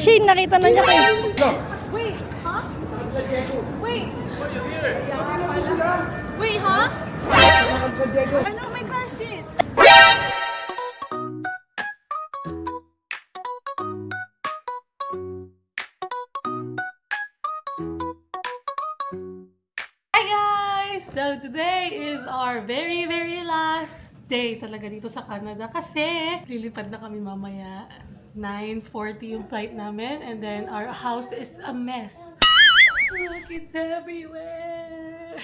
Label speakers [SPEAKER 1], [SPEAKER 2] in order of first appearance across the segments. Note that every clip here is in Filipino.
[SPEAKER 1] Shane, nakita na niya kayo.
[SPEAKER 2] Wait, huh? Wait. Wait, huh? I know my car seat. Hi guys! So today is our very last day talaga dito sa Canada kasi lilipad na kami mamaya. 9:40 yung flight namin and then our house is a mess. Look, it's everywhere!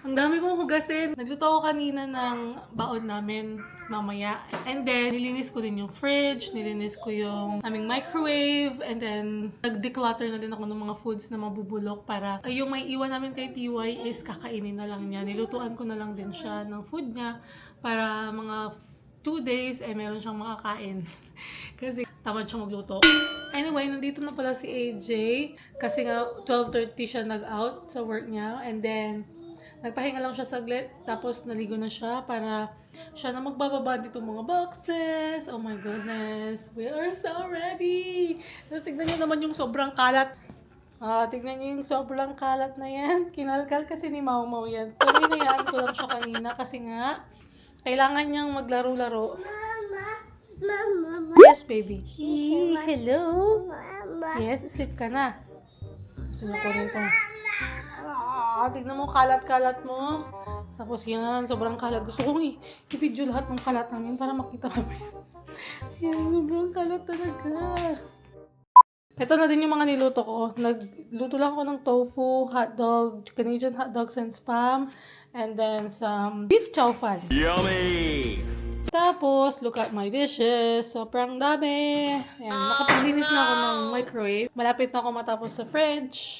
[SPEAKER 2] Ang dami kong hugasin. Nagluto ako kanina ng baon namin mamaya. And then, nilinis ko din yung fridge, nilinis ko yung aming microwave, and then, nag-declutter na din ako ng mga foods na mabubulok para yung may iwan namin kay PY is kakainin na lang niya. Nilutuan ko na lang din siya ng food niya para mga 2 days meron siyang makakain. Kasi tamad siya magluto. Anyway, nandito na pala si AJ kasi nga 12:30 siya nag-out sa work niya, and then nagpahinga lang siya saglit, tapos naligo na siya para siya na magbababa dito mga boxes. Oh my goodness, we are so ready! Tapos tignan niyo naman yung sobrang kalat. Tignan niyo yung sobrang kalat na yan. Kinalkal kasi ni Mau Mau yan. Pero hinayaan ko lang siya kanina kasi nga, kailangan niyang maglaro-laro. Yes, baby. Hello? Yes, sleep ka na. Gusto niya ko rin ito. Tignan mo, kalat-kalat mo. Tapos yan, sobrang kalat. Gusto kong i-video lahat ng kalat namin para makita kami. Yan, sobrang kalat talaga. Ito na din yung mga niluto ko. Nagluto lang ako ng tofu, hotdog, Canadian hot dogs and spam, and then some beef chow fan.
[SPEAKER 3] Yummy!
[SPEAKER 2] Tapos, look at my dishes. Sobrang dami. Ayan, nakapaglinis na ako ng microwave. Malapit na ako matapos sa fridge.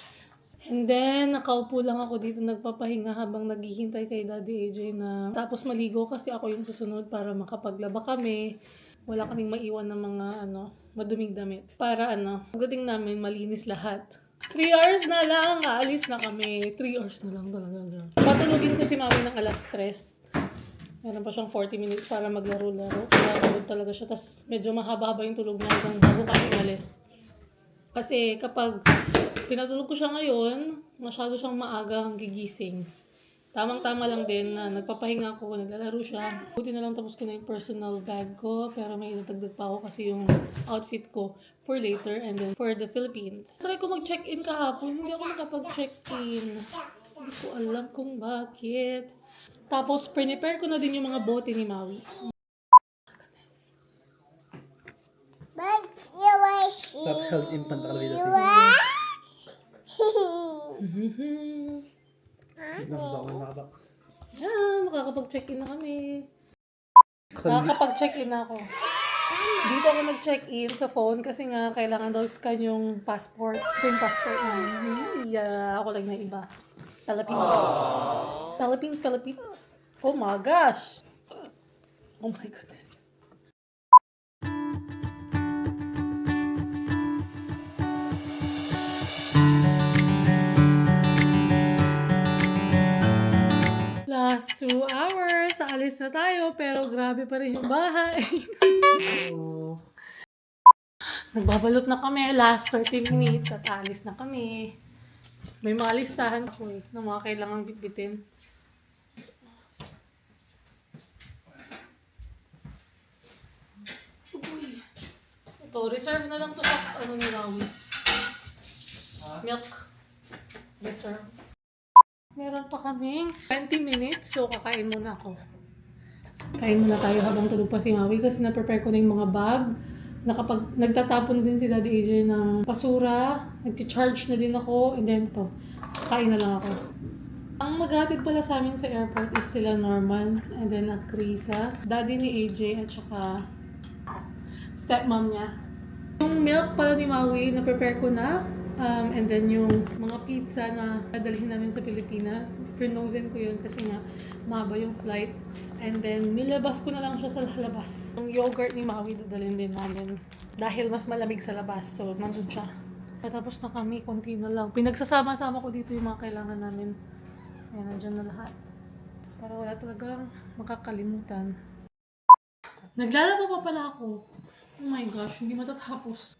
[SPEAKER 2] And then, nakaupo lang ako dito nagpapahinga habang naghihintay kay Daddy AJ na tapos maligo kasi ako yung susunod para makapaglaba kami. Wala kaming maiwan ng mga maduming damit. Para pagdating namin malinis lahat. 3 hours na lang, aalis na kami. 3 hours na lang talaga. Patulogin ko si Mami ng alas 3. Meron pa siyang 40 minutes para maglaro-laro. Kaya pagod talaga siya. Tapos medyo mahaba-haba yung tulog niya hanggang bago kami umalis. Kasi kapag pinatulog ko siya ngayon, masyado siyang maagang gigising. Tamang-tama lang din na nagpapahinga ako, naglalaro siya. Buti na lang tapos ko na yung personal bag ko, pero may idadagdag pa ako kasi yung outfit ko for later and then for the Philippines. Try ko mag-check-in kahapon, hindi ako nakapag-check-in. Hindi ko alam kung bakit. Tapos, prepare ko na din yung mga bote ni Maui.
[SPEAKER 4] Stop held in Pantakalvida sa
[SPEAKER 2] Yan, makakapag-check-in na kami. Nakakapag-check-in na ako. Dito ako nag-check-in sa phone kasi nga kailangan daw scan yung passport. Screen passport na. Ako lang na iba. Philippines. Oh my gosh! Oh my goodness. Last 2 hours, naalis na tayo, pero grabe pa rin yung bahay. Nagbabalot na kami, last 30 minutes at alis na kami. May mga listahan ako ng mga kailangang bitbitin. Uy. Ito, reserve na lang to sa ni Rawi. Milk. Reserve. Meron pa kaming 20 minutes, so kakain muna ako. Kain muna tayo habang tulog pa si Maui kasi na-prepare ko na yung mga bag. Nagtatapon na din si Daddy AJ ng basura, nag-charge na din ako, and then to, kain na lang ako. Ang maghatid pala sa amin sa airport is sila Norman, and then Krisa, Daddy ni AJ, at saka stepmom niya. Yung milk pala ni Maui, na-prepare ko na. And then yung mga pizza na dadalhin namin sa Pilipinas, frozen ko yun kasi nga mahaba yung flight. And then nilabas ko na lang siya sa labas. Yung yogurt ni Maui dadalhin din namin dahil mas malamig sa labas. So nandun siya. Tapos na kami, konti na lang. Pinagsasama-sama ko dito yung mga kailangan namin. Ayan, nandyan na lahat. Para wala talagang makakalimutan. Naglalaba pa pala ako. Oh my gosh, hindi matatapos.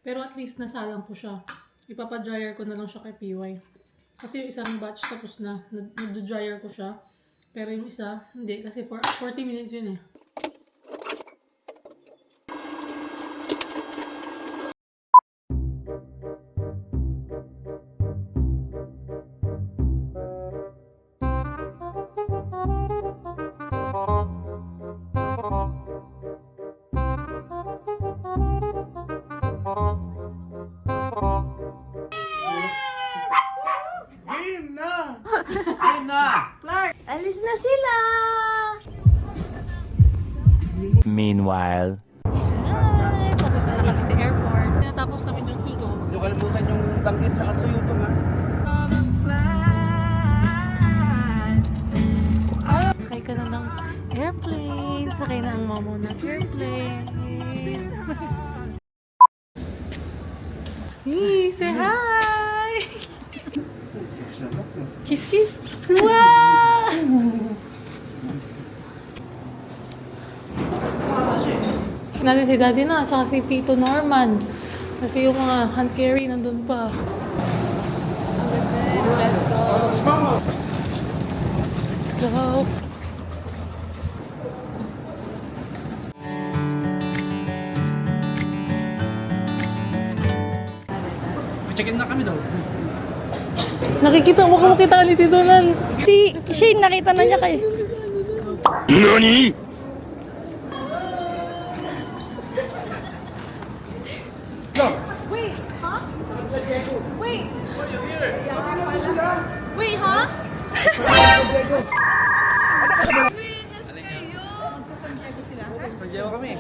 [SPEAKER 2] Pero at least nasalang ko siya. Ipapadryer ko na lang siya kay PY. Kasi yung isang batch tapos na. Nag-dryer ko siya. Pero yung isa, hindi. Kasi for 40 minutes yun eh.
[SPEAKER 1] Alis na sila!
[SPEAKER 3] Meanwhile.
[SPEAKER 2] Hi! Papunta na kami sa airport. Tinatapos namin yung higo.
[SPEAKER 4] Yung kalimutan yung tanggit sa tuyutong ha.
[SPEAKER 2] Sakay ka na ng airplane. Sakay na ang mama ng airplane. Hey, say hi! Kiss, kiss! Wow! Natin si Daddy na, tsaka si Tito Norman. Kasi yung mga hand carry nandun pa. Let's go! Let's go!
[SPEAKER 4] Check-in na kami daw.
[SPEAKER 2] Nakikita mo kung makita ni Tito Nan.
[SPEAKER 1] Si Shane, nakita na niya kay.
[SPEAKER 3] NANI?!
[SPEAKER 5] Wait, huh? Wait. Wait, huh?
[SPEAKER 4] Pagyaw kami.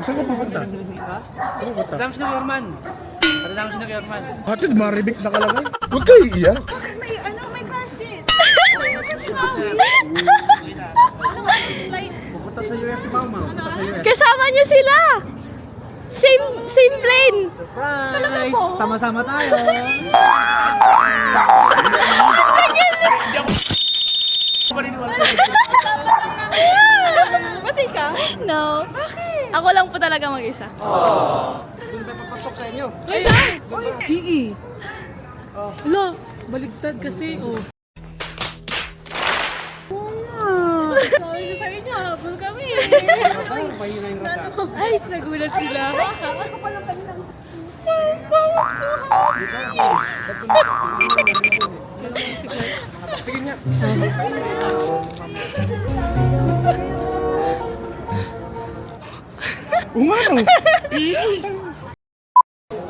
[SPEAKER 4] Saan ka pupunta? Kasama si Norman. Kasama si Norman.
[SPEAKER 6] Hatid, maribik na kalagay. Huwag kayo iiyak.
[SPEAKER 5] May car seat. Kasi mami. Like,
[SPEAKER 4] Pupunta sa US si Mama. Pupunta sa US.
[SPEAKER 1] Kasama niyo sila! Same plane!
[SPEAKER 4] Surprise! Sama-sama tayo.
[SPEAKER 5] pati ka?
[SPEAKER 1] No. Bakit? Ako lang po talaga mag-isa.
[SPEAKER 4] Doon tayo papasok sa inyo.
[SPEAKER 2] Wait lang! PE! Wala! Baligtad kasi, oh. Sabi ko sa inyo, habol kami.
[SPEAKER 4] Mahina yung rata.
[SPEAKER 1] Ay, nagulat sila.
[SPEAKER 4] Tingin niya.
[SPEAKER 6] Umano.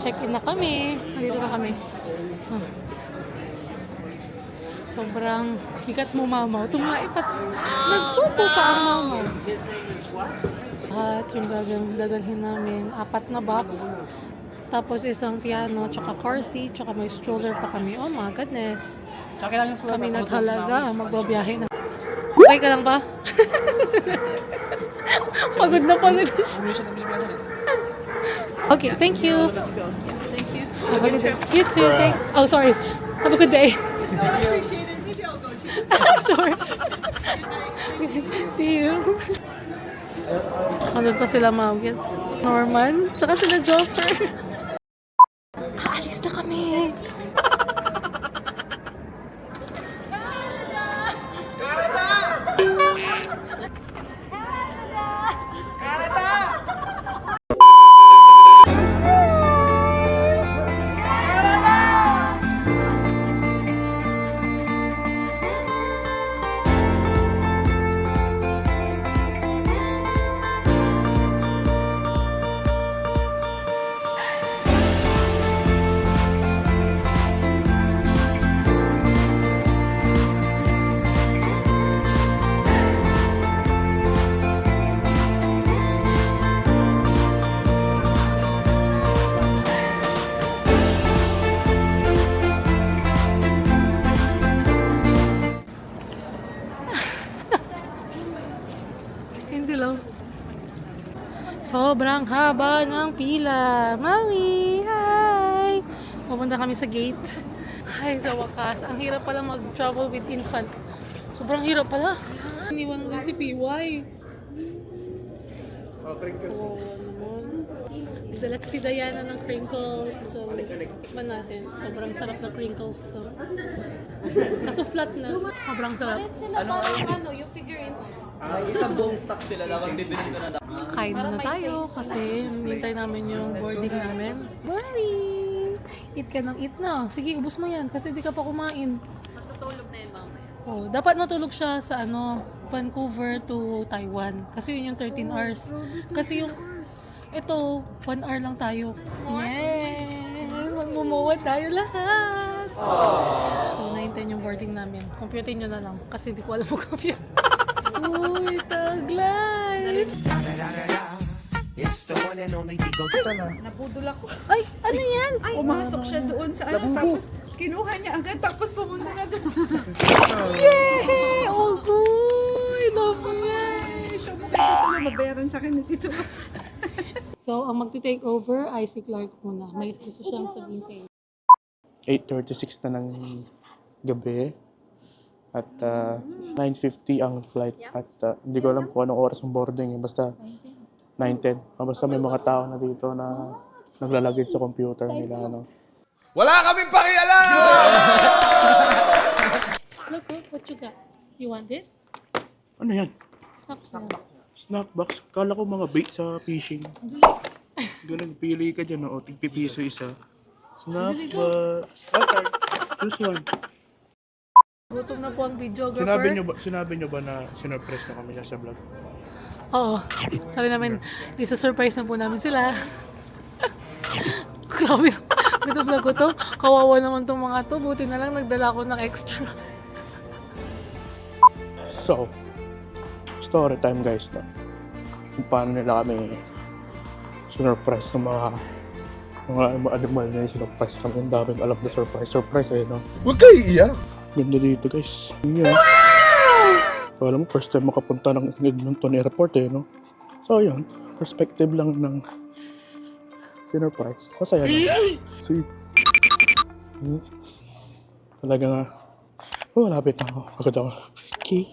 [SPEAKER 2] Check-in na kami. Nandito na kami. Sobrang higat mo, mamaw. Tumaipat. Nagpupo pa ang mamaw. At yung dadalhin namin, 4 na box. Tapos isang piano, tsaka car seat, tsaka may stroller pa kami. Oh my goodness. Kami naghalaga. Magbabiyahe na. Okay ka lang ba? Pagod na pagod na siya. Okay, thank you.
[SPEAKER 5] Thank you.
[SPEAKER 2] Have a good day. You too, thanks. Oh, sorry. Have a good day.
[SPEAKER 5] I appreciate it. Maybe I'll go too.
[SPEAKER 2] Sure. See you. Ano pa sila Mauget? Norman? Tsaka sila Joffer. Aalis na kami. Sobrang haba ng pila. Mami, hi! Pupunta kami sa gate. Ay, sa wakas. Ang hirap pala mag-travel with infant. Sobrang hirap pala. Iniwan mo din si PY. Oh, naman. Let's see Diana ng crinkles. So, tikman natin. Sobrang sarap ng crinkles to. Kaso flat na. Sobrang sarap.
[SPEAKER 5] Yung figurines.
[SPEAKER 7] Isang buong stock sila, dapat bibili ko na
[SPEAKER 2] Kain na tayo kasi nintay namin yung boarding namin. Bye! Eat ka ng eat na. Sige, ubos mo yan kasi di ka pa kumain.
[SPEAKER 1] Matutulog na yun mamaya.
[SPEAKER 2] Oh, dapat matulog siya sa Vancouver to Taiwan. Kasi yun yung 13 hours. Kasi yung ito, 1 hour lang tayo. Yes! Magmumuwa tayo lahat. So, 9-10 yung boarding namin. Computein nyo na lang kasi hindi ko alam mag-compute. Uy, taglay!
[SPEAKER 5] Nabudol ako.
[SPEAKER 2] Ay, ano yan?
[SPEAKER 5] Pumasok siya doon sa tapos kinuha niya agad, tapos pumunta na doon sa...
[SPEAKER 2] Yay! Oh, boy! Love mo yan!
[SPEAKER 5] Siya mo kasi mabayaran sa akin dito.
[SPEAKER 2] So, ang magti-take over ay si Clark muna. May gusto siyang sabihin sa iyo.
[SPEAKER 6] 8:36 na ng gabi. At 9:50 ang flight. At hindi ko alam kung anong oras ang boarding. Basta 9:10. Basta may mga tao na dito na naglalagay sa computer nila.
[SPEAKER 3] Wala kaming pakialam!
[SPEAKER 2] Look, what you got? You want this?
[SPEAKER 6] Ano yan?
[SPEAKER 2] Snacks na.
[SPEAKER 6] Snack box. Kala ko mga bait sa fishing. Ganun, pili ka dyan. O, tigpipiso isa. Snack box. Okay. This one.
[SPEAKER 2] Gutom na po ang videographer.
[SPEAKER 6] Sinabi nyo ba na sinurpress na kami sa vlog?
[SPEAKER 2] Oo. Sabi namin, isa-surprise na po namin sila. Grabe. Gutom na gutom. Kawawa naman tong mga to. Buti na lang nagdala ko ng extra.
[SPEAKER 6] So, story time guys, no? Kung paano nila kami sinurpress ng mga animal na yung sinurpress kami. Ang daming alam na surprise eh, no?
[SPEAKER 3] Huwag kayo iiyak!
[SPEAKER 6] Ganda dito guys. Yeah. So, alam mo, first time makapunta ng Edmonton Airport eh, no? So, yun. Perspective lang ng sinurprise. Masaya lang. Sweet. Talaga nga. Malapit na ako. Pagod ako. Okay.